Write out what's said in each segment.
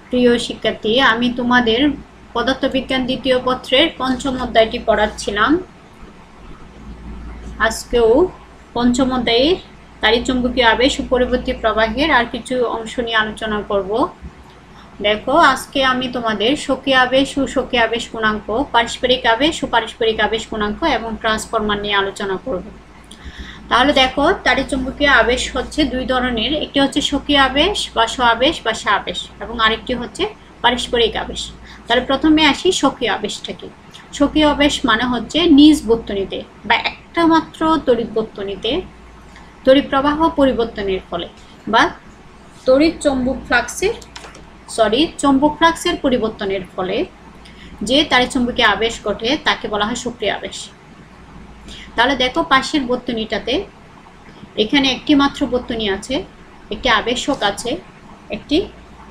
প্রিয় শিক্ষার্থী, আমি তোমাদের পদার্থবিজ্ঞান দ্বিতীয় পত্রের পঞ্চম অধ্যায়টি পড়াচ্ছিলাম। আজকেও পঞ্চম অধ্যায়ের তাড়িৎচুম্বকীয় আবেশ ও পরিবর্তী প্রবাহের আর কিছু অংশ নিয়ে আলোচনা করব। দেখো, আজকে আমি তোমাদের স্বকীয় আবেশ ও স্বকীয় আবেশ গুণাঙ্ক, পারস্পরিক আবেশ ও পারস্পরিক আবেশ গুণাঙ্ক এবং ট্রান্সফরমার নিয়ে আলোচনা করব। তাহলে দেখো, তাড়িৎচুম্বকীয় আবেশ হচ্ছে দুই ধরনের। একটি হচ্ছে স্বকীয় আবেশ বা স্ব-আবেশ বা স্ব-আবেশ, এবং আরেকটি হচ্ছে পারস্পরিক আবেশ। তাহলে প্রথমে আসি স্বকীয় আবেশটা কি। স্বকীয় আবেশ মানে হচ্ছে নিজ বর্তনীতে বা একটা মাত্র তড়িৎ বর্তনীতে তড়িৎ প্রবাহ পরিবর্তনের ফলে বা চৌম্বক ফ্লাক্সের পরিবর্তনের ফলে যে তাড়িৎচুম্বকীয় আবেশ ঘটে তাকে বলা হয় স্বকীয় আবেশ। তাহলে দেখো, পাশের বর্তনীটাতে এখানে একটি মাত্র বর্তনী আছে, একটি আবেশক আছে, একটি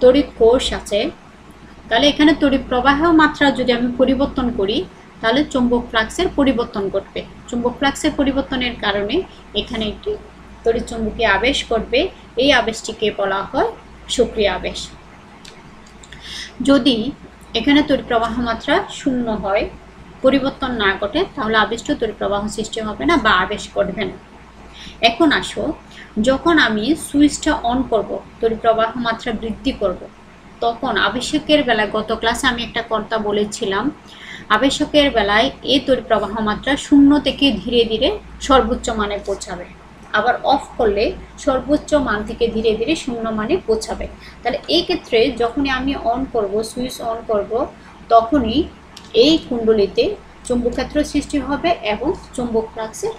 তড়িৎ কোষ আছে। তাহলে এখানে তড়িৎ প্রবাহ মাত্রা যদি আমি পরিবর্তন করি তাহলে চৌম্বক ফ্লাক্সের পরিবর্তন ঘটবে। চৌম্বক ফ্লাক্সের পরিবর্তনের কারণে এখানে একটি তড়িৎচুম্বকীয় আবেশ ঘটবে। এই আবেশটিকে বলা হয় স্বকীয় আবেশ। যদি এখানে তড়িৎ প্রবাহ মাত্রা শূন্য হয়, পরিবর্তন না ঘটে, তাহলে আবেষ্ট তড়িৎ প্রবাহ সৃষ্টি হবে না বা আবেশ ঘটবে না। এখন আসো, যখন আমি সুইচটা অন করব, তড়িৎ প্রবাহ মাত্রা বৃদ্ধি করব, তখন আবেশকের বেলায়, গত ক্লাসে আমি একটা কথা বলেছিলাম, আবেশকের বেলায় এই তড়িৎ প্রবাহ মাত্রা শূন্য থেকে ধীরে ধীরে সর্বোচ্চ মানে পৌঁছাবে, আবার অফ করলে সর্বোচ্চ মান থেকে ধীরে ধীরে শূন্য মানে পৌঁছাবে। তাহলে এই ক্ষেত্রে যখনই আমি অন করব, সুইচ অন করব, তখনই এই কুণ্ডলীতে চৌম্বক ক্ষেত্র সৃষ্টি হবে এবং চৌম্বক ফ্লাক্সের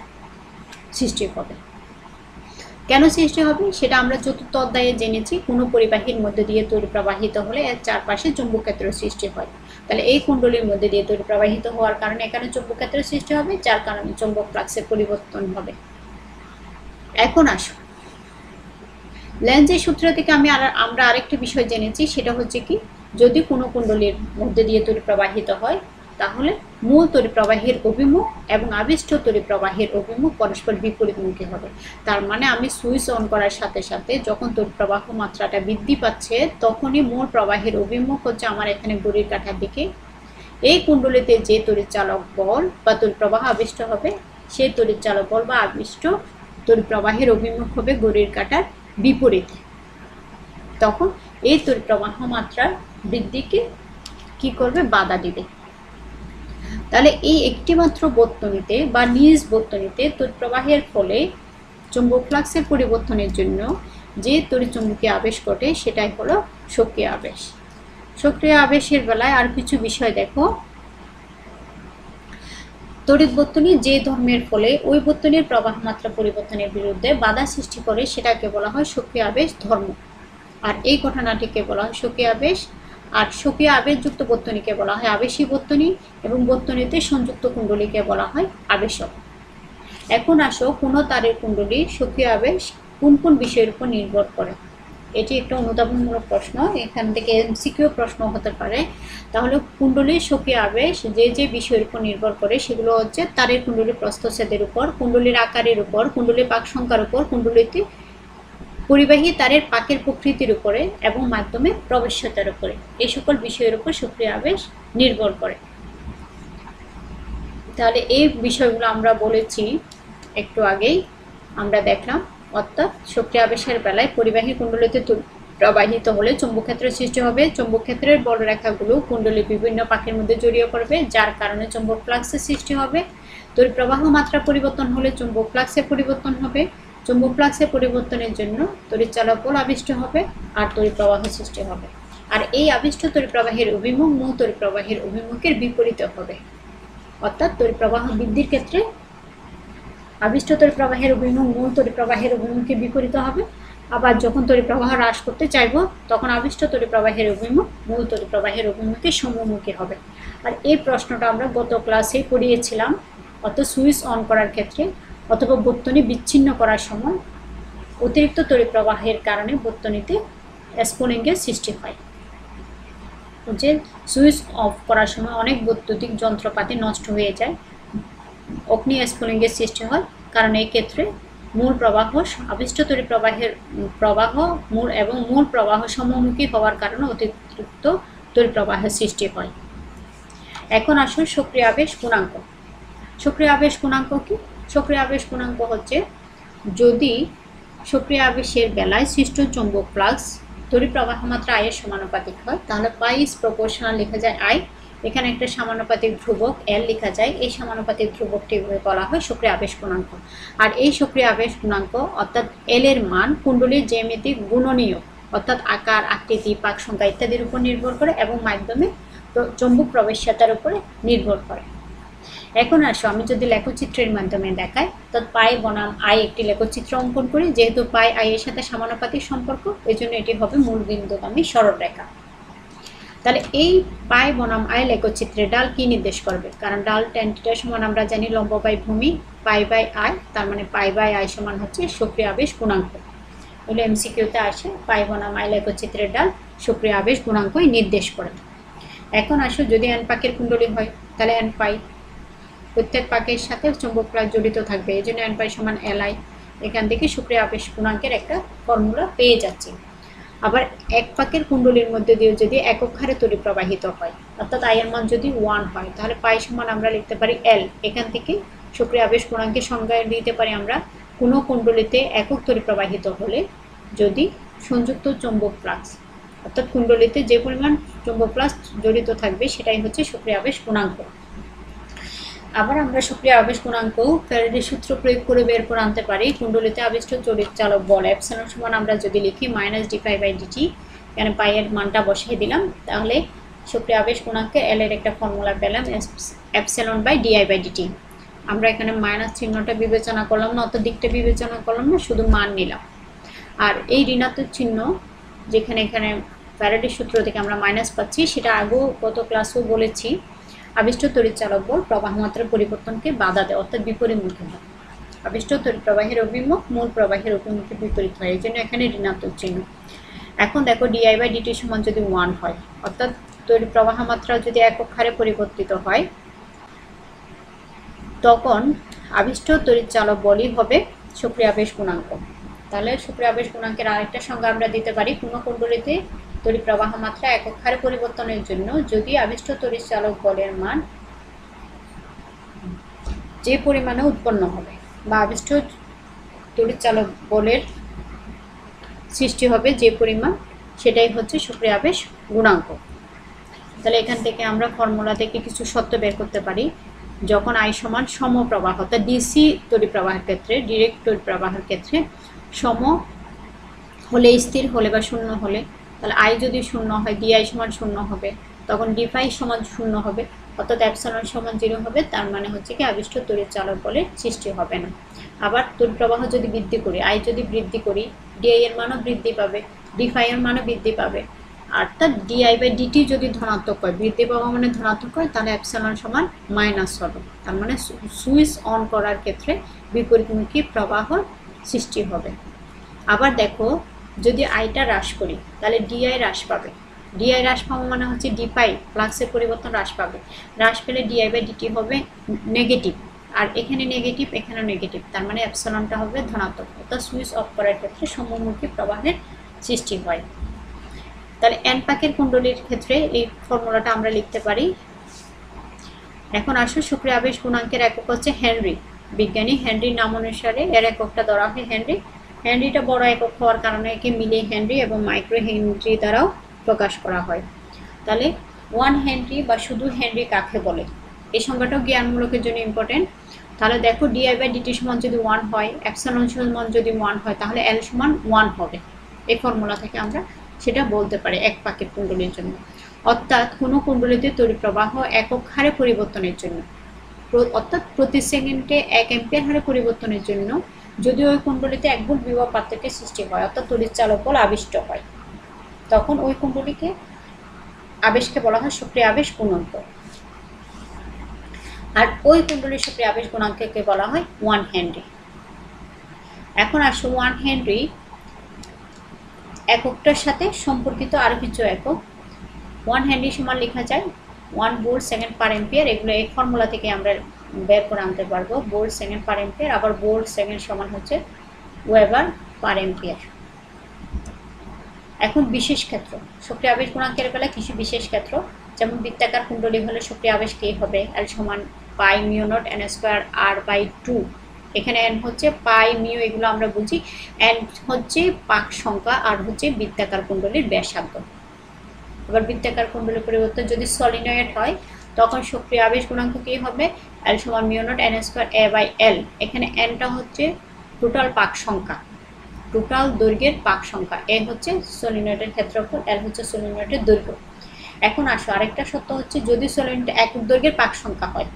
সৃষ্টি হবে। কেন সৃষ্টি হবে সেটা আমরা চতুর্থ অধ্যায়ে জেনেছি। কোনো পরিবাহীর মধ্যে দিয়ে তড়িৎ প্রবাহিত হলে এর চারপাশে চৌম্বক ক্ষেত্র সৃষ্টি হয়। তাহলে এই কুণ্ডলীর মধ্যে দিয়ে তড়িৎ প্রবাহিত হওয়ার কারণে এখানে চৌম্বক ক্ষেত্র সৃষ্টি হবে, যার কারণে চৌম্বক ফ্লাক্সের পরিবর্তন হবে। এখন আসো, লেন্জের সূত্র থেকে আমরা আরেকটি বিষয় জেনেছি, সেটা হচ্ছে কি, যদি কোনো কুণ্ডলীর মধ্যে দিয়ে তড়িৎ প্রবাহিত হয় তাহলে মূল তড়িৎ প্রবাহের অভিমুখ এবং আবিষ্ট তড়িৎ প্রবাহের অভিমুখ পরস্পর বিপরীতমুখী হবে। তার মানে আমি সুইচ অন করার সাথে সাথে যখন তড়িৎ প্রবাহ মাত্রাটা বৃদ্ধি পাচ্ছে, তখনই মূল প্রবাহের অভিমুখ হচ্ছে আমার এখানে ঘড়ির কাঁটার দিকে। এই কুণ্ডলীতে যে তড়িৎ চালক বল বা তড়িৎ প্রবাহ আবিষ্ট হবে, সেই তড়িৎ চালক বল বা আবিষ্ট তড়িৎ প্রবাহের অভিমুখ হবে ঘড়ির কাঁটার বিপরীতে। তখন এই তড়িৎ প্রবাহ মাত্রার বৃদ্ধিকে কি করবে? বাধা দিবে। তাহলে এই একটি মাত্র বর্তনীতে বা নিজ বর্তনীতে তড়িৎ প্রবাহের ফলে চৌম্বক ফ্লাক্সের পরিবর্তনের জন্য যে তড়িৎচুম্বকীয় আবেশ ঘটে সেটাই হলো স্বকীয় আবেশ। স্বকীয় আবেশের বেলায় আর কিছু বিষয় দেখো। তড়িৎ বর্তনী যে ধর্মের ফলে ওই বর্তনীর প্রবাহ মাত্রা পরিবর্তনের বিরুদ্ধে বাধা সৃষ্টি করে সেটাকে বলা হয় স্বকীয় আবেশ ধর্ম। আর এই ঘটনাটিকে বলা হয় স্বকীয় আবেশ। আর স্বকীয় আবেশযুক্ত বর্তনীকে বলা হয় আবেশী বর্তনী, এবং বর্তনীতে সংযুক্ত কুণ্ডলীকে বলা হয় আবেশক। এখন আসো, কোনো তারের কুণ্ডলীর স্বকীয় আবেশ কোন কোন বিষয়ের উপর নির্ভর করে। এটি একটা অনুধাবনমূলক প্রশ্ন, এখান থেকে এমসিকিউ প্রশ্ন হতে পারে। তাহলে কুণ্ডলীর স্বকীয় আবেশ যে যে বিষয়ের উপর নির্ভর করে সেগুলো হচ্ছে তারের কুণ্ডলীর প্রস্থচ্ছেদের উপর, কুণ্ডলীর আকারের উপর, কুণ্ডলীর পাক সংখ্যার উপর, কুণ্ডলীতে পরিবাহী তারের পাকের প্রকৃতির উপরে এবং মাধ্যমে প্রবেশ্যতার উপরে। এই সকল বিষয়ের উপর স্বকীয় আবেশ নির্ভর করে। তাহলে এই বিষয়গুলো আমরা বলেছি একটু আগেই, আমরা দেখলাম। অর্থাৎ স্বকীয় আবেশের বেলায় পরিবাহী কুণ্ডলীতে প্রবাহিত হলে চৌম্বক ক্ষেত্রের সৃষ্টি হবে। চৌম্বক ক্ষেত্রের বলরেখাগুলো কুণ্ডলীর বিভিন্ন পাকের মধ্যে জড়িয়ে পড়বে, যার কারণে চৌম্বক ফ্লাক্সের সৃষ্টি হবে। তড়িৎ প্রবাহ মাত্রা পরিবর্তন হলে চৌম্বক ফ্লাক্সের পরিবর্তন হবে। চৌম্বক ফ্লাক্সের পরিবর্তনের জন্য তড়িৎ চালক বল আবিষ্ট হবে আর তড়িৎ প্রবাহ সৃষ্টি হবে। আর এই আবিষ্ট তড়িৎ প্রবাহের অভিমুখ মূল তড়িৎ প্রবাহের অভিমুখের বিপরীতে হবে। অর্থাৎ তড়িৎ প্রবাহ বৃদ্ধির ক্ষেত্রে আবিষ্ট তড়িৎ প্রবাহের অভিমুখ মূল তড়িৎ প্রবাহের অভিমুখে বিপরীত হবে। আবার যখন তড়িৎ প্রবাহ হ্রাস করতে চাইব, তখন আবিষ্ট তড়িৎ প্রবাহের অভিমুখ মূল তড়িৎ প্রবাহের অভিমুখে সম্মুখী হবে। আর এই প্রশ্নটা আমরা গত ক্লাসে পড়িয়েছিলাম। অর্থাৎ সুইচ অন করার ক্ষেত্রে অথবা বর্তনী বিচ্ছিন্ন করার সময় অতিরিক্ত তড়িৎ প্রবাহের কারণে বর্তনীতে স্ফুলিঙ্গের সৃষ্টি হয়। যে সুইচ অফ করার সময় অনেক বৈদ্যুতিক যন্ত্রপাতি নষ্ট হয়ে যায়, অগ্নি স্ফুলিঙ্গের সৃষ্টি হয়, কারণ এই ক্ষেত্রে মূল প্রবাহ আবিষ্ট তড়িৎ প্রবাহের প্রবাহ মূল এবং মূল প্রবাহ সমমুখী হওয়ার কারণে অতিরিক্ত তড়িৎ প্রবাহের সৃষ্টি হয়। এখন আসুন সক্রিয় আবেশ গুণাঙ্ক। সক্রিয় আবেশ গুণাঙ্ক কি? সক্রিয় আবেশ গুণাঙ্ক হচ্ছে যদি সক্রিয় আবেশের বেলায় সৃষ্ট চৌম্বক ফ্লাক্স তড়িৎ প্রবাহ মাত্রা আয়ের সমানুপাতিক হয় তাহলে পাই ইজ প্রপোর্শনাল লেখা যায় আই। এখানে একটা সমানুপাতিক ধ্রুবক এল লেখা যায়, এই সমানুপাতিক ধ্রুবকটি বলা হয় সক্রিয় আবেশ গুণাঙ্ক। আর এই সক্রিয় আবেশ গুণাঙ্ক অর্থাৎ এল এর মান কুণ্ডলীর জ্যামিতিক গুণনীয় অর্থাৎ আকার, আকৃতি, পাক সংখ্যা ইত্যাদির উপর নির্ভর করে এবং মাধ্যমে চৌম্বক প্রবেশাতার উপরে নির্ভর করে। এখন আসো আমি যদি লেখচিত্রের মাধ্যমে দেখাই তো পাই বনাম আই একটি লেখচিত্র অঙ্কন করি। যেহেতু পাই আই এর সাথে সমানুপাতিক সম্পর্ক এজন্য এটি হবে মূলবিন্দুগামী সরলরেখা। তাহলে এই পাই বনাম আই লেখচিত্রের ডাল কি নির্দেশ করবে? কারণ ডাল tan θ সমান আমরা জানি লম্ব বাই ভূমি পাই বাই আই, তার মানে পাই বাই আই সমান হচ্ছে সক্রিয় আবেশ গুণাঙ্ক। এগুলো এমসিকিউতে আসে। পাই বনাম আই লেখচিত্রের ডাল সক্রিয় আবেশ গুণাঙ্কই নির্দেশ করে। এখন আসো যদি এন পাকের কুণ্ডলী হয় তাহলে এন পাই প্রত্যেক পাকের সাথে চৌম্বক ফ্লাক্স জড়িত থাকবে, এই জন্য এন পাই সমান এল আই। এখান থেকে সক্রিয় আবেশ গুণাঙ্কের একটা ফর্মুলা পেয়ে যাচ্ছি। আবার এক পাকের কুণ্ডলীর মধ্যে দিয়ে যদি একক হারে তড়িৎ প্রবাহিত হয় অর্থাৎ আই এর মান যদি 1 হয় তাহলে পাই সমান আমরা লিখতে পারি এল। এখান থেকে সক্রিয় আবেশ গুণাঙ্কের সংজ্ঞা দিতে পারি আমরা কোনো কুণ্ডলীতে একক তড়িৎ প্রবাহিত হলে যদি সংযুক্ত চৌম্বক ফ্লাক্স অর্থাৎ কুণ্ডলীতে যে পরিমাণ চৌম্বক ফ্লাক্স জড়িত থাকবে সেটাই হচ্ছে সক্রিয় আবেশ গুণাঙ্ক। আবার আমরা সক্রিয় আবেশ গুণাঙ্ক ফ্যারাডের সূত্র প্রয়োগ করে বের করে আনতে পারি। কুণ্ডলীতে আবিষ্ট তড়িৎ চালক বল এপসিলন সমান আমরা যদি লিখি -dφ/dt, এখানে পাই এর মানটা বসিয়ে দিলাম তাহলে সক্রিয় আবেশ গুণাঙ্কে এল এর একটা ফর্মুলা পেলাম ε/di/dt। আমরা এখানে মাইনাস চিহ্নটা বিবেচনা করলাম না, অত দিকটা বিবেচনা করলাম না, শুধু মান নিলাম। আর এই ঋণাত্মক চিহ্ন যেখানে এখানে ফ্যারাডের সূত্র থেকে আমরা মাইনাস পাচ্ছি সেটা আগেও গত ক্লাসেও বলেছি আবিষ্ট তড়িৎ চালক বল প্রবাহ মাত্রার পরিবর্তনকে বাধা দেয় অর্থাৎ বিপরীতমুখী হয়। আবিষ্ট তড়িৎ প্রবাহের অভিমুখ মূল প্রবাহের অভিমুখে বিপরীত হয়, এই জন্য এখানে ঋণাত্মক চিহ্ন। এখন দেখো di/dt সমান যদি 1 হয় অর্থাৎ তড়িৎ প্রবাহ মাত্রা যদি একক হারে পরিবর্তিত হয় তখন আবিষ্ট তড়িৎ চালক বলই হবে সক্রিয় আবেশ গুণাঙ্ক। তাহলে সক্রিয় আবেশ গুণাঙ্কের আরেকটা সংজ্ঞা আমরা দিতে পারি কোনো কুণ্ডলীতে তড়িৎ প্রবাহ মাত্রা একক হারে পরিবর্তনের জন্য যদি আবিষ্ট তড়িৎ চালক বলের মান যে পরিমাণে উৎপন্ন হবে বা আবিষ্ট তড়িৎ চালক বলের সৃষ্টি হবে যে পরিমাণ সেটাই হচ্ছে সক্রিয় আবেশ গুণাঙ্ক। তাহলে এখান থেকে আমরা ফর্মুলা থেকে কিছু সত্য বের করতে পারি। যখন আই সমান সমপ্রবাহ অর্থাৎ ডিসি তড়িৎ প্রবাহের ক্ষেত্রে ডিরেক্ট তড়িৎ প্রবাহের ক্ষেত্রে সম হলে স্থির হলে বা শূন্য হলে তাহলে আই যদি শূন্য হয় ডিআই সমান শূন্য হবে, তখন ডিফাই সমান শূন্য হবে অর্থাৎ এপসিলন সমান 0 হবে। তার মানে হচ্ছে কি আবিষ্ট তড়িৎ চালক বলের সৃষ্টি হবে না। আবার তড়িৎ প্রবাহ যদি বৃদ্ধি করি আই যদি বৃদ্ধি করি ডিআই এর মানও বৃদ্ধি পাবে, ডিফাই এর মানও বৃদ্ধি পাবে। অর্থাৎ di/dt যদি ধনাত্মক হয় বৃদ্ধি পাওয়া মানে ধনাত্মক হয় তাহলে এপসিলন সমান মাইনাস হবে। তার মানে সুইচ অন করার ক্ষেত্রে বিপরীতমুখী প্রবাহ সৃষ্টি হবে। আবার দেখো যদি আইটা হ্রাস করি তাহলে ডিআই হ্রাস পাবে, ডিআই হ্রাস পাওয়া মানে হচ্ছে ডিফাই ফ্লাক্সের পরিবর্তন হ্রাস পাবে, হ্রাস পেলে di/dt হবে নেগেটিভ, আর এখানে নেগেটিভ এখানেও নেগেটিভ, তার মানে এপসিলনটা হবে ধনাত্মক অর্থাৎ সুইচ অফ করার ক্ষেত্রে সমমুখী প্রবাহের সৃষ্টি হয়। তাহলে এন পাকের কুণ্ডলীর ক্ষেত্রে এই ফর্মুলাটা আমরা লিখতে পারি। এখন আসো সক্রিয় আবেশ গুণাঙ্কের একক হচ্ছে হেনরি। বিজ্ঞানী হেনরির নাম অনুসারে এর এককটা ধরা হয় হেনরি। হেনরিটা বড় একক হওয়ার কারণে একে মিলি হেনরি এবং মাইক্রো হেনরি দ্বারাও প্রকাশ করা হয়। তাহলে 1 হেনরি বা শুধু হেনরি কাকে বলে এই সংজ্ঞাটাও জ্ঞানমূলকের জন্য ইম্পর্টেন্ট। তাহলে দেখো di/dt সমান যদি 1 হয় এপসিলন সমান যদি 1 হয় তাহলে এল সমান 1 হবে। এই ফর্মুলা থেকে আমরা সেটা বলতে পারি এক পাকের কুণ্ডলীর জন্য। অর্থাৎ কোনো কুণ্ডলীতে তড়িৎ প্রবাহ একক হারে পরিবর্তনের জন্য অর্থাৎ প্রতি সেকেন্ডে 1 অ্যাম্পিয়ার হারে পরিবর্তনের জন্য যদি ওই কুণ্ডলীতে এক ভোল্ট বিভব পার্থক্যের সৃষ্টি হয় অর্থাৎ তড়িৎ চালক বল আবিষ্ট হয় তখন ওই কুণ্ডলীকে আবেশকে বলা হয় সক্রিয় আবেশ গুণাঙ্ক। আর ওই কুণ্ডলীর সক্রিয় আবেশ গুণাঙ্ককে বলা হয় 1 হেনরি। এখন আসো 1 হেনরি এককটার সাথে সম্পর্কিত আরো কিছু একক। 1 হেনরি সমান লেখা যায় 1 ভোল্ট সেকেন্ড পার এম্পিয়ার। এগুলো এই ফর্মুলা থেকে আমরা বের করে আনতে পারবো ভোল্ট সেকেন্ড পার এম্পিয়ার। আবার ভোল্ট সেকেন্ড সমান হচ্ছে ওয়েবার পার এম্পিয়ার। এখন বিশেষ ক্ষেত্র, সক্রিয় আবেশ গুণাঙ্কের বেলায় কিছু বিশেষ ক্ষেত্র, যেমন বৃত্তাকার কুণ্ডলী হলে সক্রিয় আবেশ কে হবে L সমান পাই mu not n square r/2। এখানে n হচ্ছে পাই মিউ, এগুলো আমরা বুঝি। n হচ্ছে পাক সংখ্যা, আর হচ্ছে বৃত্তাকার কুণ্ডলীর ব্যাসার্ধ। এবার বৃত্তাকার কুণ্ডলীর পরিবর্তে যদি সলিনয়েড হয় তখন সক্রিয় আবেশ গুণাঙ্ক কি হবে L সমান mu not n square a/L। এখানে nটা হচ্ছে টোটাল পাক সংখ্যা, টোটাল দৈর্ঘ্যের পাক সংখ্যা। এ হচ্ছে সলিনয়েডের ক্ষেত্রফল, L হচ্ছে সলিনয়েডের দৈর্ঘ্য। এখন আসো আরেকটা সত্য হচ্ছে, যদি সলিনয়েড একক দৈর্ঘ্যের পাক সংখ্যা হয়,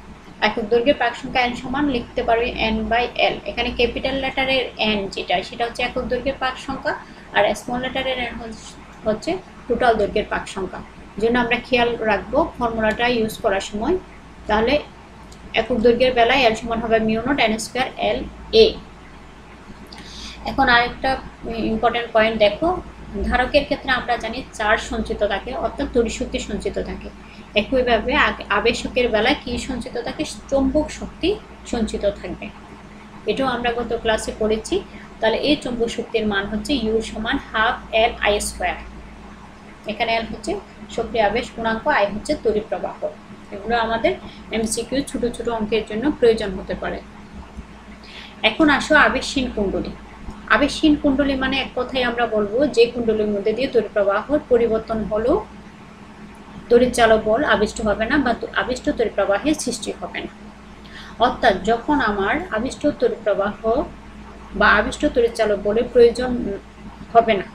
একক দৈর্ঘ্যের পাক সংখ্যা n সমান লিখতে পারবে n/L। এখানে ক্যাপিটাল লেটারের n যেটা, সেটা হচ্ছে একক দৈর্ঘ্যের পাক সংখ্যা, আর স্মল লেটারের n হচ্ছে টোটাল দৈর্ঘ্যের পাক সংখ্যা। জন্য আমরা খেয়াল রাখবো ফর্মুলাটা ইউজ করার সময়, তাহলে একক দৈর্ঘ্যের বেলায় L সমান হবে mu not n square LA। এখন আরেকটা ইম্পর্টেন্ট পয়েন্ট দেখো, ধারকের ক্ষেত্রে আমরা জানি চার্জ সঞ্চিত থাকে, অর্থাৎ তড়িৎ শক্তি সঞ্চিত থাকে। একইভাবে আবেশকের বেলায় কি সঞ্চিত থাকে, চৌম্বক শক্তি সঞ্চিত থাকবে। এটাও আমরা গত ক্লাসে পড়েছি। তাহলে এই চৌম্বক শক্তির মান হচ্ছে ইউ সমান হাফ L/I²। এখানে L হচ্ছে সক্রিয় আবেশ গুণাঙ্ক, I হচ্ছে তড়িৎ প্রবাহ। এগুলো আমাদের MCQ ছোট ছোট অঙ্কের জন্য প্রয়োজন হতে পারে। এখন আসো আবেশহীন কুণ্ডলী। আবেশহীন কুণ্ডলী মানে এক কথায় আমরা বলবো যে কুণ্ডলীর মধ্যে দিয়ে তড়িৎ প্রবাহের পরিবর্তন হলো তড়িৎ চালক বল আবিষ্ট হবে না, বা আবিষ্ট তড়িৎ প্রবাহের সৃষ্টি হবে না। অর্থাৎ যখন আমার আবিষ্ট তড়িৎ প্রবাহ বা আবিষ্ট তড়িৎ চালক বলের প্রয়োজন হবে না,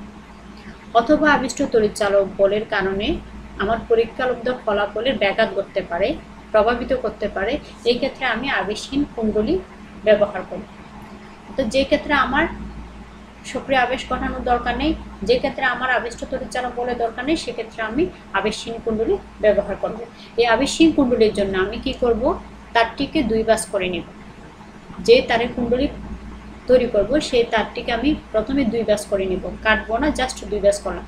অথবা আবিষ্ট তড়িৎ চালক বলের কারণে আমার পরীক্ষালব্ধ ফলাফলের ব্যাঘাত করতে পারে, প্রভাবিত করতে পারে, এই ক্ষেত্রে আমি আবেশহীন কুণ্ডলী ব্যবহার করি। তো যে ক্ষেত্রে আমার সক্রিয় আবেশ ঘটানোর দরকার নেই, যে ক্ষেত্রে আমার আবিষ্ট তড়িৎ চালক বলের দরকার নেই, সেক্ষেত্রে আমি আবেশহীন কুণ্ডলী ব্যবহার করব। এই আবেশহীন কুণ্ডলীর জন্য আমি কি করব, তারটিকে দুই ভাঁজ করে নিব। যে তারের কুণ্ডলী তৈরি করব সেই তারটিকে আমি প্রথমে দুই ভাঁজ করে নিব, কাটবো না, জাস্ট দুই ভাঁজ করলাম।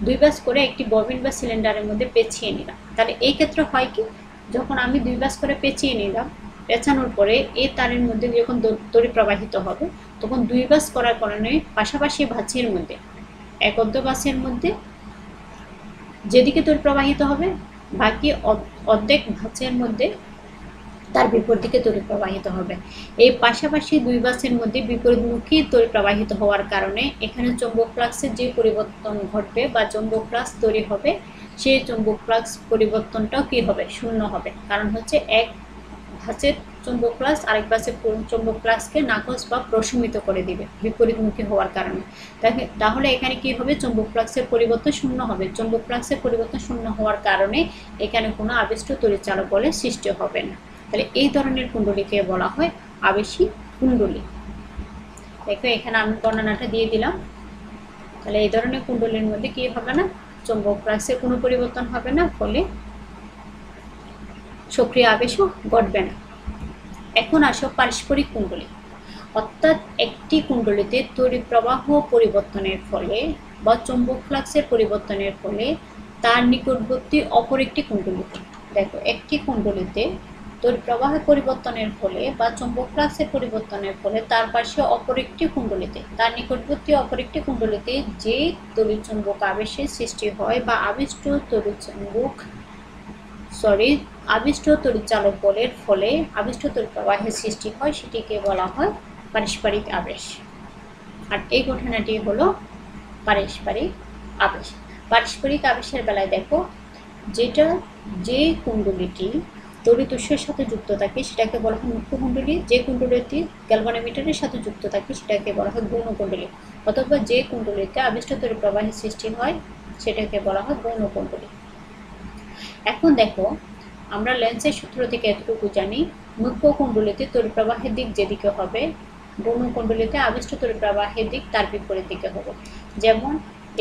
দুই ভাঁজ করে একটি ববিন বা সিলিন্ডারের মধ্যে পেঁচিয়ে নিলাম। তাহলে এই ক্ষেত্রে হয় কি, যখন আমি দুই ভাঁজ করে পেঁচিয়ে নিলাম, পেঁচানোর পরে এই তারের মধ্যে যখন তড়িৎ প্রবাহিত হবে, তখন দুই ভাঁজ করার কারণে পাশাপাশি ভাঁজের মধ্যে, এক অর্ধ ভাঁজের মধ্যে যেদিকে তড়িৎ প্রবাহিত হবে, বাকি অর্ধেক ভাঁজের মধ্যে তার বিপরীত দিকে তড়িৎ প্রবাহিত হবে। এই পাশাপাশি দুই ভাঁজের মধ্যে বিপরীতমুখী তড়িৎ প্রবাহিত হওয়ার কারণে এখানে চৌম্বক ফ্লাক্সের যে পরিবর্তন ঘটবে বা চৌম্বক ফ্লাক্স তৈরি হবে, সেই চৌম্বক ফ্লাক্স পরিবর্তনটাও কি হবে, শূন্য হবে। কারণ হচ্ছে এক ভাঁজের চৌম্বক ফ্লাক্স আরেক ভাঁজের চৌম্বক ফ্লাক্সকে নাকচ বা প্রশমিত করে দিবে বিপরীতমুখী হওয়ার কারণে। তাহলে এখানে কি হবে, চৌম্বক ফ্লাক্সের পরিবর্তন শূন্য হবে। চৌম্বক ফ্লাক্সের পরিবর্তন শূন্য হওয়ার কারণে এখানে কোনো আবিষ্ট তড়িৎ চালক বলের সৃষ্টি হবে না। তাহলে এই ধরনের কুণ্ডলীকে বলা হয় আবেশী কুণ্ডলী। দেখো এখানে আমি বর্ণনাটা দিয়ে দিলাম। তাহলে এই ধরনের কুণ্ডলীর মধ্যে কি হবে না, চৌম্বক ফ্লাক্সের কোনো পরিবর্তন হবে না, ফলে সক্রিয় আবেশও ঘটবে না। এখন আসো পারস্পরিক কুণ্ডলী। অর্থাৎ একটি কুণ্ডলীতে তড়িৎ প্রবাহ পরিবর্তনের ফলে বা চৌম্বক ফ্লাক্সের পরিবর্তনের ফলে তার নিকটবর্তী অপর একটি কুণ্ডলীতে, দেখো একটি কুণ্ডলীতে তড়িৎ প্রবাহের পরিবর্তনের ফলে বা চৌম্বক ফ্লাক্সের পরিবর্তনের ফলে তার পাশে অপর একটি কুণ্ডলীতে, তার নিকটবর্তী অপর একটি কুণ্ডলীতে যে তড়িৎ চৌম্বক আবেশের সৃষ্টি হয় বা আবিষ্ট তড়িৎ চালক বলের ফলে আবিষ্ট তড়িৎ প্রবাহের সৃষ্টি হয়, সেটিকে বলা হয় পারস্পরিক আবেশ। আর এই ঘটনাটি হলো পারস্পরিক আবেশ। পারস্পরিক আবেশের বেলায় দেখো, যে কুণ্ডলীটি তড়িৎ উৎসের সাথে যুক্ত থাকে সেটাকে বলা হয় মুখ্য কুণ্ডলী, যে কুণ্ডলীটি গ্যালভানোমিটারের সাথে যুক্ত থাকে সেটাকে বলা হয় গৌণ কুণ্ডলী, অথবা যে কুণ্ডলীতে আবিষ্ট তড়িৎ প্রবাহের সৃষ্টি হয় সেটাকে বলা হয় গৌণ কুণ্ডলী। এখন দেখো, আমরা লেন্সের সূত্র থেকে এতটুকু জানি, মুখ্য কুণ্ডলীতে তড়িৎ প্রবাহের দিক যেদিকে হবে, গৌণ কুণ্ডলীতে আবিষ্ট তড়িৎ প্রবাহের দিক তার বিপরীত দিকে হবে। যেমন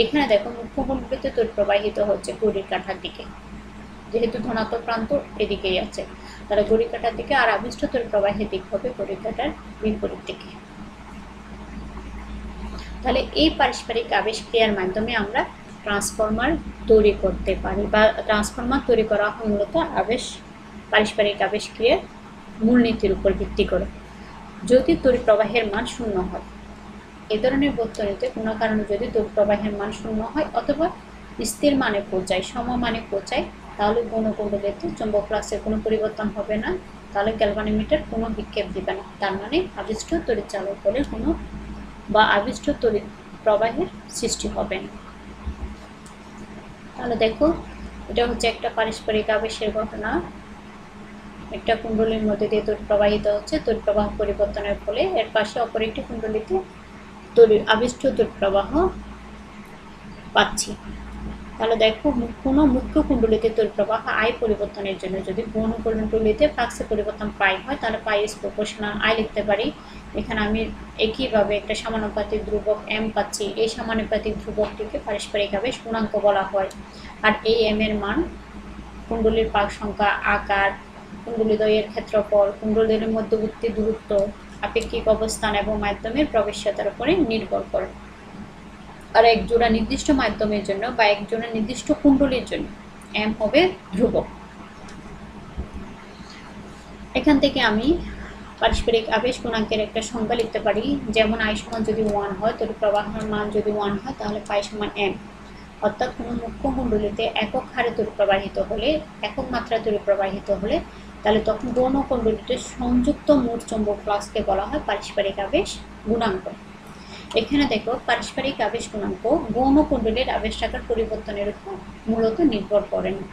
এখানে দেখো, মুখ্য কুণ্ডলীতে তড়িৎ প্রবাহিত হচ্ছে ঘড়ির কাঁটার দিকে, যেহেতু ধনাত্মক প্রান্ত এদিকেই আছে, তাহলে ঘড়ির কাঁটার দিকে, আর আবিষ্ট তড়িৎ প্রবাহের দিক হবে ঘড়ির কাঁটার বিপরীত দিকে। তাহলে এই পারস্পরিক আবেশ ক্রিয়ার মাধ্যমে আমরা ট্রান্সফর্মার তৈরি করতে পারি, বা ট্রান্সফর্মার তৈরি করা হয় মূলত পারস্পরিক আবেশ ক্রিয়ার মূলনীতির উপর ভিত্তি করে। যদি তড়িৎ প্রবাহের মান শূন্য হয়, এই ধরনের বর্তনীতে কোনো কারণে যদি তড়িৎ প্রবাহের মান শূন্য হয় অথবা স্থির মানে পৌঁছায়, সমমানে পৌঁছায়, তাহলে গৌণকুণ্ডলীতে চৌম্বক ফ্লাক্সের কোনো পরিবর্তন হবে না, তাহলে গ্যালভানোমিটার কোনো বিক্ষেপ দিবে না। তার মানে আবিষ্ট তড়িৎ চালক বলে কোনো বা আবিষ্ট তড়িৎ প্রবাহের সৃষ্টি হবে না। তাহলে দেখো, এটা হচ্ছে একটা পারস্পরিক আবেশের ঘটনা। একটা কুণ্ডলীর মধ্যে দিয়ে তড়িৎ প্রবাহিত হচ্ছে, তড়িৎ প্রবাহ পরিবর্তনের ফলে এর পাশে অপর একটি কুণ্ডলীতে আবিষ্ট তড়িৎ প্রবাহ পাচ্ছি। তাহলে দেখো, কোনো মুখ্য কুণ্ডলীতে তড়িৎ প্রবাহ আই পরিবর্তনের জন্য যদি গৌণ কুণ্ডলীতে ফ্লাক্সের পরিবর্তন পাই হয়, তাহলে পাই ইজ প্রপোর্শনাল আই লিখতে পারি। এখানে আমি একইভাবে একটা সমানুপাতিক ধ্রুবক এম পাচ্ছি। এই সমানুপাতিক ধ্রুবকটিকে পারস্পরিক আবেশ গুণাঙ্ক বলা হয়। আর এই এম এর মান কুণ্ডলীর পাক সংখ্যা, আকার, কুণ্ডলীদ্বয়ের ক্ষেত্রফল, কুণ্ডলীর মধ্যবর্তী দূরত্ব, আপেক্ষিক অবস্থান এবং মাধ্যমের প্রবেশ্যতার উপরে নির্ভর করে। আর এক জোড়া নির্দিষ্ট মাধ্যমের জন্য বা এক জোড়া নির্দিষ্ট কুণ্ডলীর জন্য এম হবে ধ্রুবক। এখান থেকে আমি পারস্পরিক আবেশ গুণাঙ্কের একটা সংজ্ঞা লিখতে পারি, যেমন আই সমান যদি 1 হয়, তড়িৎ প্রবাহের মান যদি 1 হয়, তাহলে পাই সমান এম। অর্থাৎ কোনো মুখ্য কুণ্ডলীতে একক হারে তড়িৎ প্রবাহিত হলে, একক মাত্রা তড়িৎ প্রবাহিত হলে, তাহলে তখন গৌণ কুণ্ডলীতে সংযুক্ত মোট চৌম্বক ফ্লাক্সকে বলা হয় পারস্পরিক আবেশ গুণাঙ্ক। এখানে দেখো, পারস্পরিক আবেশ গুণাঙ্ক গৌণ কুণ্ডলীর আবেশ রেখার পরিবর্তনের উপর মূলত নির্ভর করে না।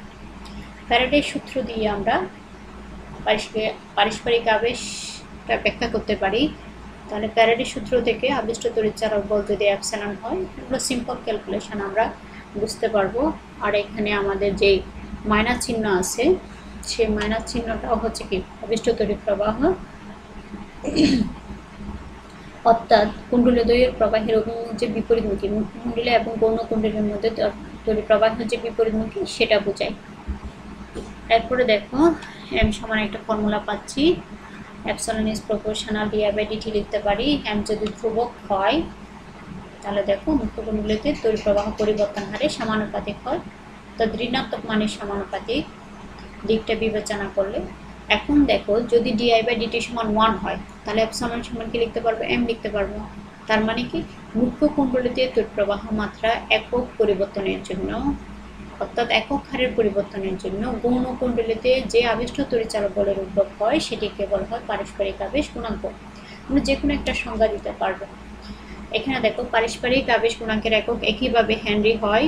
ফ্যারাডের সূত্র দিয়ে আমরা পারস্পরিক আবেশটা ব্যাখ্যা করতে পারি। তাহলে ফ্যারাডের সূত্র থেকে আবিষ্ট তড়িৎ চালক বল যদি এপসিলন হয়, এগুলো সিম্পল ক্যালকুলেশন আমরা বুঝতে পারবো। আর এখানে আমাদের যে মাইনাস চিহ্ন আছে, সেই মাইনাস চিহ্নটাও হচ্ছে কি আবিষ্ট তড়িৎ প্রবাহ, অর্থাৎ কুণ্ডলীদ্বয়ের প্রবাহের অভিমুখ যে বিপরীতমুখী, মুখ্য কুণ্ডলী এবং গৌণ কুণ্ডলীর মধ্যে তড়িৎ প্রবাহ যে বিপরীতমুখী সেটা বোঝায়। এরপরে দেখো, এম সমান একটা ফর্মুলা পাচ্ছি, epsilon is proportional d i by d t লিখতে পারি। এম যদি ধ্রুবক হয়, তাহলে দেখো মুখ্য কুণ্ডলীতে তড়িৎ প্রবাহ পরিবর্তন হারে সমানুপাতিক হয়, তো ঋণাত্মক মানের সমানুপাতিক দিকটা বিবেচনা করলে। এখন দেখো, যদি ডিআই বাই ডিটি সমান 1 হয়, তাহলে এপসিলন সমান কি লিখতে পারবো, এম লিখতে পারবো। তার মানে কি, মুখ্য কুণ্ডলীতে তড়িৎ প্রবাহ মাত্রা একক পরিবর্তনের জন্য, অর্থাৎ একক হারের পরিবর্তনের জন্য গৌণ কুণ্ডলীতে যে আবিষ্ট তড়িৎচালক বলের উদ্ভব হয় সেটিকে বলা হয় পারস্পরিক আবেশ গুণাঙ্ক। আমরা যে কোনো একটা সংজ্ঞা দিতে পারবো। এখানে দেখো, পারস্পরিক আবেশ গুণাঙ্কের একক একইভাবে হেনরি হয়।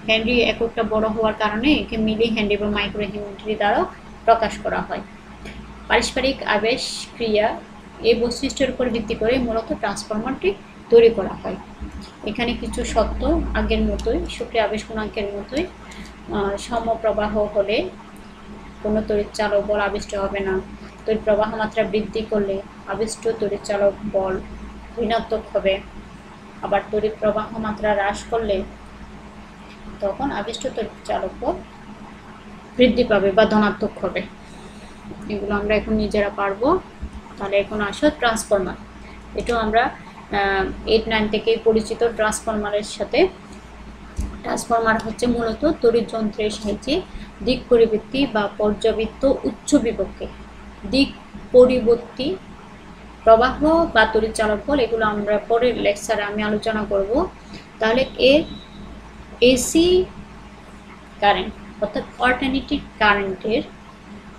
হেনরি এককটা বড় হওয়ার কারণে একে মিলি হেনরি বা মাইক্রো হেনরি দ্বারা প্রকাশ করা হয়। পারস্পরিক আবেশ ক্রিয়া এই বৈশিষ্ট্যের উপর ভিত্তি করে মূলত ট্রান্সফরমারটি তৈরি করা হয়। এখানে কিছু শর্ত আগের মতোই, সক্রিয় আবেশ গুণাঙ্কের মতোই, সমপ্রবাহ হলে কোনো তড়িৎ চালক বল আবিষ্ট হবে না। তড়িৎ প্রবাহ মাত্রা বৃদ্ধি করলে আবিষ্ট তড়িৎ চালক বল ঋণাত্মক হবে। আবার তড়িৎ প্রবাহ মাত্রা হ্রাস করলে তখন আবিষ্ট তড়িৎ চালক বল বৃদ্ধি পাবে বা ধনাত্মক হবে। এগুলো আমরা এখন নিজেরা পারবো। তাহলে এখন আসো ট্রান্সফরমার। এটাও আমরা 8-9 থেকেই পরিচিত ট্রান্সফরমারের সাথে। ট্রান্সফরমার হচ্ছে মূলত তড়িৎ যন্ত্রের সাহায্যে দিক পরিবর্তী বা পর্যাবৃত্ত উচ্চ বিভবকে দিক পরিবর্তী প্রবাহ বা তড়িৎ চালক বল, এগুলো আমরা পরের লেকচারে আমি আলোচনা করব। তাহলে এসি কারেন্ট অর্থাৎ অল্টারনেটিভ কারেন্টের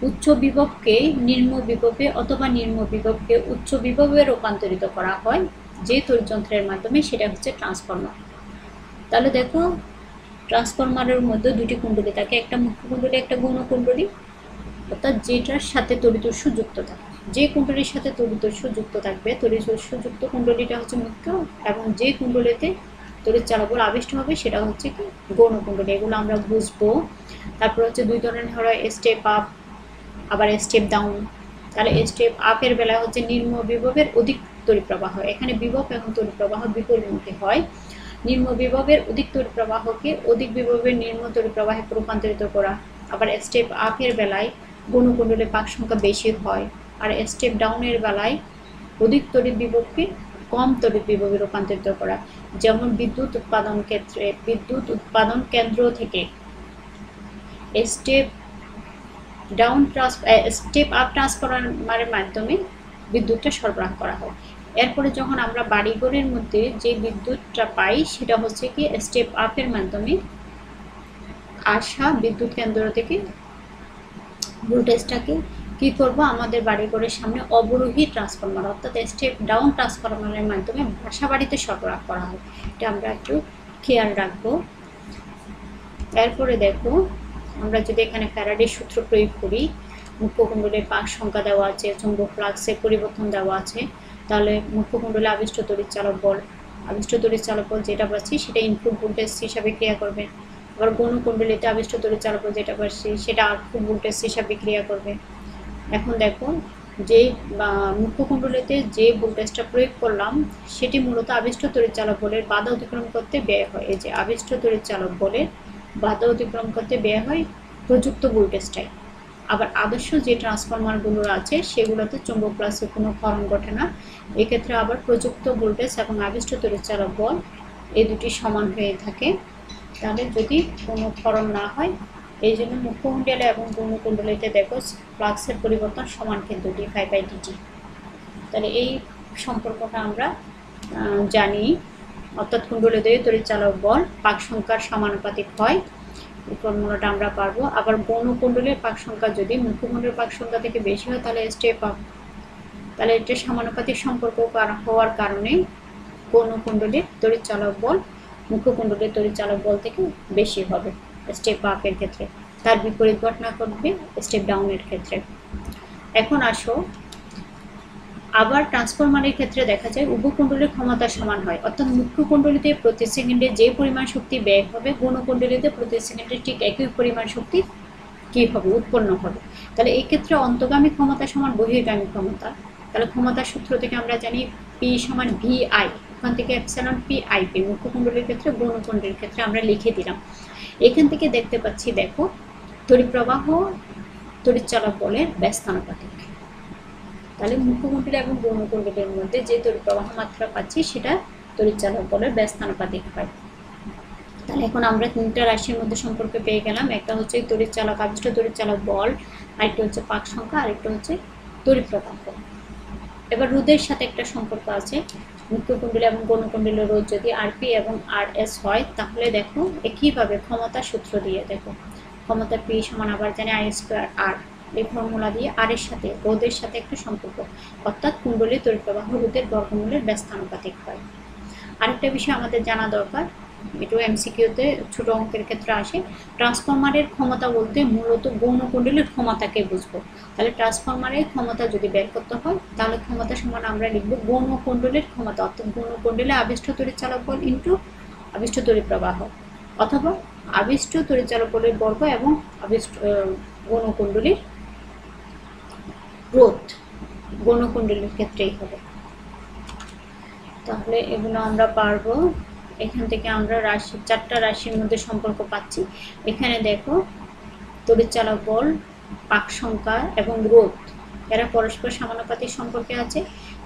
উচ্চ বিভবকে নিম্ন বিভবে অথবা নিম্ন বিভবকে উচ্চ বিভবে রূপান্তরিত করা হয় যে তড়িৎ যন্ত্রের মাধ্যমে, সেটা হচ্ছে ট্রান্সফরমার। তাহলে দেখো, ট্রান্সফরমারের মধ্যে দুটি কুণ্ডলী থাকে, একটা মুখ্য কুণ্ডলী, একটা গৌণ কুণ্ডলী। অর্থাৎ যেটার সাথে তড়িৎ উৎস যুক্ত থাকে, যে কুণ্ডলীর সাথে তড়িৎ উৎস যুক্ত থাকবে, তড়িৎ উৎস যুক্ত কুণ্ডলীটা হচ্ছে মুখ্য, এবং যে কুণ্ডলীতে তড়িৎ চালক বল আবিষ্ট হবে সেটা হচ্ছে কি গৌণ কুণ্ডলী। এগুলো আমরা বুঝবো। তারপর হচ্ছে দুই ধরনের হয়, স্টেপ আপ আবার স্টেপ ডাউন। তাহলে স্টেপ আপের বেলা হচ্ছে নিম্ন বিভবের অধিক তড়িৎ প্রবাহ, এখানে বিভব এবং তড়িৎ প্রবাহ বিপরীতমুখী হয়। নিম্ন বিভবের অধিক তড়িৎ প্রবাহকে অধিক বিভবের নিম্ন তড়িৎ প্রবাহে রূপান্তরিত করা। আবার স্টেপ আপের বেলায় গৌণ কুণ্ডলীর পাক সংখ্যা বেশি হয়, আর স্টেপ ডাউনের বেলায় অধিক তড়িৎ বিভবকে কম তড়িৎ বিভবে রূপান্তরিত করা। যেমন বিদ্যুৎ উৎপাদন ক্ষেত্রে বিদ্যুৎ উৎপাদন কেন্দ্র থেকে স্টেপ আপ ট্রান্সফরমারের মাধ্যমে বিদ্যুৎটা সরবরাহ করা হয়। এরপরে যখন আমরা বাড়িঘরের মধ্যে যে বিদ্যুৎটা পাই সেটা হচ্ছে কি স্টেপ আপের মাধ্যমে আসা বিদ্যুৎ কেন্দ্র থেকে ভোল্টেজটাকে কি করব আমাদের বাড়িঘরের সামনে অবরোহী ট্রান্সফরমার অর্থাৎ স্টেপ ডাউন ট্রান্সফরমারের মাধ্যমে বাসা বাড়িতে সরবরাহ করা হয়। এটা আমরা একটু খেয়াল রাখবো। এরপরে দেখো আমরা যদি এখানে ফ্যারাডের সূত্র প্রয়োগ করি, মুখ্য কুণ্ডলের পাক সংখ্যা দেওয়া আছে, চুম্বক ফ্লাক্সের পরিবর্তন দেওয়া আছে, তাহলে মুখ্য কুণ্ডলে আবিষ্ট তড়িৎ চালক বল, আবিষ্ট তড়িৎ চালক বল যেটা পাচ্ছি সেটা ইনপুট ভোল্টেজ হিসাবে ক্রিয়া করবে। আবার গৌণ কুণ্ডলিতে আবিষ্ট তড়িৎ চালক বল যেটা পাচ্ছি সেটা আউটপুট ভোল্টেজ হিসাবে ক্রিয়া করবে। এখন দেখো যে মুখ্য কুণ্ডলিতে যে ভোল্টেজটা প্রয়োগ করলাম সেটি মূলত আবিষ্ট তড়িৎ চালক বলের বাধা অতিক্রম করতে ব্যয় হয়। এই যে আবিষ্ট তড়িৎ চালক বলের বাধা অতিক্রম করতে ব্যয় হয় প্রযুক্ত ভোল্টেজটাই। আবার আদর্শ যে ট্রান্সফরমারগুলো আছে সেগুলোতে চৌম্বক ফ্লাক্সের কোনো ক্ষরণ ঘটে না। এক্ষেত্রে আবার প্রযুক্ত ভোল্টেজ এবং আবিষ্ট তড়িৎ চালক বল এই দুটি সমান হয়ে থাকে। তাহলে যদি কোনো ক্ষরণ না হয়, এই জন্য মুখ্য কুণ্ডলে এবং গৌণ কুণ্ডলিতে দেখো ফ্লাক্সের পরিবর্তন সমান কিন্তু d∅/dt। তাহলে এই সম্পর্কটা আমরা জানি, অর্থাৎ কুণ্ডলিতে তড়িৎ চালক বল পাক সংখ্যার সমানুপাতিক হয়, এই ফর্মুলাটা আমরা পারবো। আবার গৌণ কুণ্ডলের পাক সংখ্যা যদি মুখ্য কুণ্ডলের পাক সংখ্যা থেকে বেশি হয় তাহলে স্টেপ আপ, তাহলে এটা সমানুপাতিক সম্পর্ক হওয়ার কারণে গৌণ কুণ্ডলের তড়িৎ চালক বল মুখ্য কুণ্ডলের তড়িৎ চালক বল থেকে বেশি হবে স্টেপ আপের ক্ষেত্রে, তার বিপরীত ঘটনা ঘটবে স্টেপ ডাউনের ক্ষেত্রে। এখন আসো আবার ট্রান্সফরমারের ক্ষেত্রে দেখা যায় উভয় কুণ্ডলের ক্ষমতা সমান হয়, অর্থাৎ মুখ্য কুণ্ডলিতে প্রতি সেকেন্ডে যে পরিমাণ শক্তি ব্যয় হবে গৌণ কুণ্ডলিতে প্রতি সেকেন্ডে ঠিক একই পরিমাণ শক্তি কি হবে উৎপন্ন হবে। তাহলে এই ক্ষেত্রে অন্তর্গামী ক্ষমতা সমান বহির্গামী ক্ষমতা। তাহলে ক্ষমতার সূত্র থেকে আমরা জানি পি সমান VI, ওখান থেকে এপসিলন PIP মুখ্য কুণ্ডলীর ক্ষেত্রে, গৌণ কুণ্ডলীর ক্ষেত্রে আমরা লিখে দিলাম। এখান থেকে দেখতে পাচ্ছি দেখো তড়িৎ প্রবাহ তড়িৎ চালক বলের ব্যস্তানুপাতিক। তাহলে মুখ্য কুণ্ডলী এবং গৌণ কুণ্ডলীর মধ্যে যে তড়িৎ প্রবাহ মাত্রা পাচ্ছি সেটা তড়িৎ চালক বলের ব্যস্তানুপাতিক হয়। তাহলে এখন আমরা তিনটা রাশির মধ্যে সম্পর্ক পেয়ে গেলাম। একটা হচ্ছে তড়িৎ চালক আবিষ্ট তড়িৎ চালক বল, আরেকটা হচ্ছে পাক সংখ্যা, আরেকটা হচ্ছে তড়িৎ প্রবাহ। এবার রোধের সাথে একটা সম্পর্ক আছে, মুখ্য কুণ্ডলী এবং গৌণ কুণ্ডলীর রোধ যদি RP এবং RS হয় তাহলে দেখো একইভাবে ক্ষমতার সূত্র দিয়ে দেখো ক্ষমতা P সমান আবার জানি I²R, এই ফর্মুলা দিয়ে আর এর সাথে রোধের সাথে একটা সম্পর্ক, অর্থাৎ কুণ্ডলীর তড়িৎ প্রবাহ রোধের বর্গমূলের ব্যস্তানুপাতিক হয়। আরেকটা বিষয় আমাদের জানা দরকার, একটু MCQতে ছোট অঙ্কের ক্ষেত্রে আসে, ট্রান্সফরমারের ক্ষমতা বলতে মূলত গৌণ কুণ্ডলীর ক্ষমতাকে বুঝবো। তাহলে ট্রান্সফরমারের ক্ষমতা যদি বের করতে হয় তাহলে ক্ষমতা সমান আমরা লিখবো গৌণ কুণ্ডলীর ক্ষমতা, অর্থাৎ গৌণ কুণ্ডলে আবিষ্ট তড়িৎ চালক বল ইন্টু আবিষ্ট তড়িৎ প্রবাহ, অথবা আবিষ্ট তড়িৎ চালক বলের বর্গ এবং আবিষ্ট গৌণ কুণ্ডলীর রোধ গৌণ কুণ্ডলীর ক্ষেত্রেই হবে। তাহলে এগুলো আমরা পারবো। এখান থেকে আমরা রাশি চারটা রাশির মধ্যে সম্পর্ক পাচ্ছি। এখানে দেখো তড়িৎ চালক বল, পাক সংখ্যা এবং রোধ এরা পরস্পর সমানুপাতিক সম্পর্কে আছে।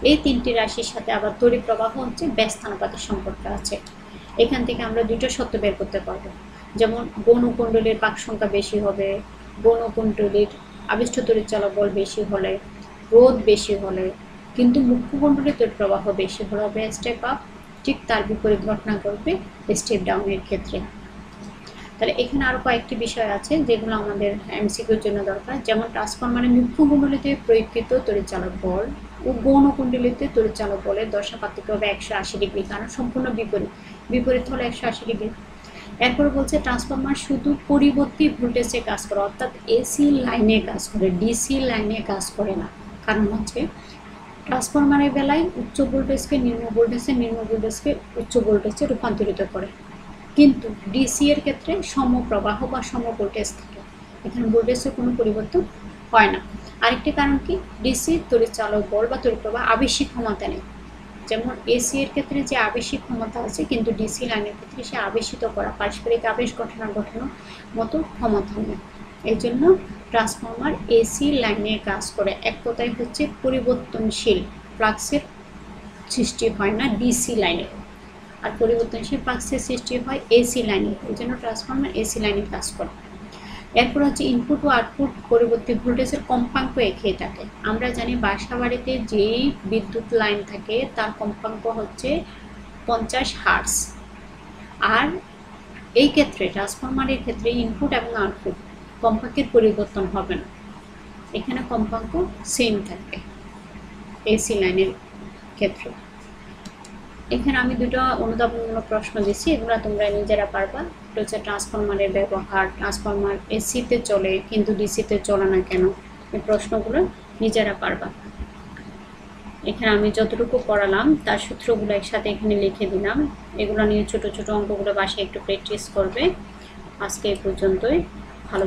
এই তিনটি রাশির সাথে আবার তড়িৎ প্রবাহ হচ্ছে ব্যস্তানুপাতিক সম্পর্কে আছে। এখান থেকে আমরা দুটো সত্য বের করতে পারবো, যেমন গৌণ কুণ্ডলীর পাক সংখ্যা বেশি হবে, গৌণ কুণ্ডলীর আবিষ্ট তড়িৎ চালক বল বেশি হলে, রোধ বেশি হলে, কিন্তু মুখ্য কুণ্ডলীর তড়িৎ প্রবাহ বেশি হলে হবে স্টেপ আপ, ঠিক তার বিপরীত ঘটনা ঘটবে স্টেপ ডাউনের ক্ষেত্রে। তাহলে এখানে আরো কয়েকটি বিষয় আছে যেগুলো আমাদের MCQর জন্য দরকার, যেমন ট্রান্সফরমারের মুখ্য কুণ্ডলীতে প্রয়োগকৃত তড়িৎ চালক বল ও গৌণ কুণ্ডলীতে তড়িৎ চালক বলের দশা পার্থক্য হবে 180 ডিগ্রি, কারণ সম্পূর্ণ বিপরীত হলো 180 ডিগ্রি। এরপরে বলছে ট্রান্সফরমার শুধু পরিবর্তী ভোল্টেজে কাজ করে, অর্থাৎ AC লাইনে কাজ করে, DC লাইনে কাজ করে না। কারণ হচ্ছে ট্রান্সফরমারের বেলায় উচ্চ ভোল্টেজকে নিম্ন ভোল্টেজে, নিম্ন ভোল্টেজকে উচ্চ ভোল্টেজে রূপান্তরিত করে, কিন্তু ডিসি এর ক্ষেত্রে সম প্রবাহ বা সম ভোল্টেজ থাকে, এখানে ভোল্টেজের কোনো পরিবর্তন হয় না। আরেকটি কারণ কি, ডিসি তড়িৎ চালক বল বা তড়িৎ প্রবাহ আবেশিক ক্ষমতা নেই, যেমন এসি এর ক্ষেত্রে যে আবেশিক ক্ষমতা আছে কিন্তু ডিসি লাইনের ক্ষেত্রে সে আবেশিত করা পারস্পরিক আবেশ ঘটানোর মতো ক্ষমতা নেই। এই জন্য ট্রান্সফরমার এসি লাইনে কাজ করে, এক কথায় হচ্ছে পরিবর্তনশীল ফ্লাক্সের সৃষ্টি হয় না ডিসি লাইনে, আর পরিবর্তনশীল ফ্লাক্সের সৃষ্টি হয় এসি লাইনে। এই জন্য ট্রান্সফরমার এসি লাইনে কাজ করে। এরপর হচ্ছে ইনপুট ও আউটপুট পরিবর্তী ভোল্টেজের কম্পাঙ্ক একই থাকে। আমরা জানি বাসা বাড়িতে যেই বিদ্যুৎ লাইন থাকে তার কম্পাঙ্ক হচ্ছে 50 হার্টজ। আর এই ক্ষেত্রে ট্রান্সফরমারের ক্ষেত্রে ইনপুট এবং আউটপুট কম্পাঙ্কের পরিবর্তন হবে না, এখানে কম্পাঙ্ক সেম থাকবে এসি লাইনের ক্ষেত্রে। এখানে আমি দুটো অনুধাবনমূলক প্রশ্ন দিচ্ছি, এগুলো তোমরা নিজেরা পারবা। এটা হচ্ছে ট্রান্সফরমারের ব্যবহার, ট্রান্সফরমার এসিতে চলে কিন্তু ডিসিতে চলে না কেন, এই প্রশ্নগুলো নিজেরা পারবা। এখানে আমি যতটুকু পড়ালাম তার সূত্রগুলো একসাথে এখানে লিখে দিলাম, এগুলো নিয়ে ছোট ছোট অঙ্কগুলো বাসায় একটু প্র্যাকটিস করবে। আজকে এই পর্যন্তই। ভালো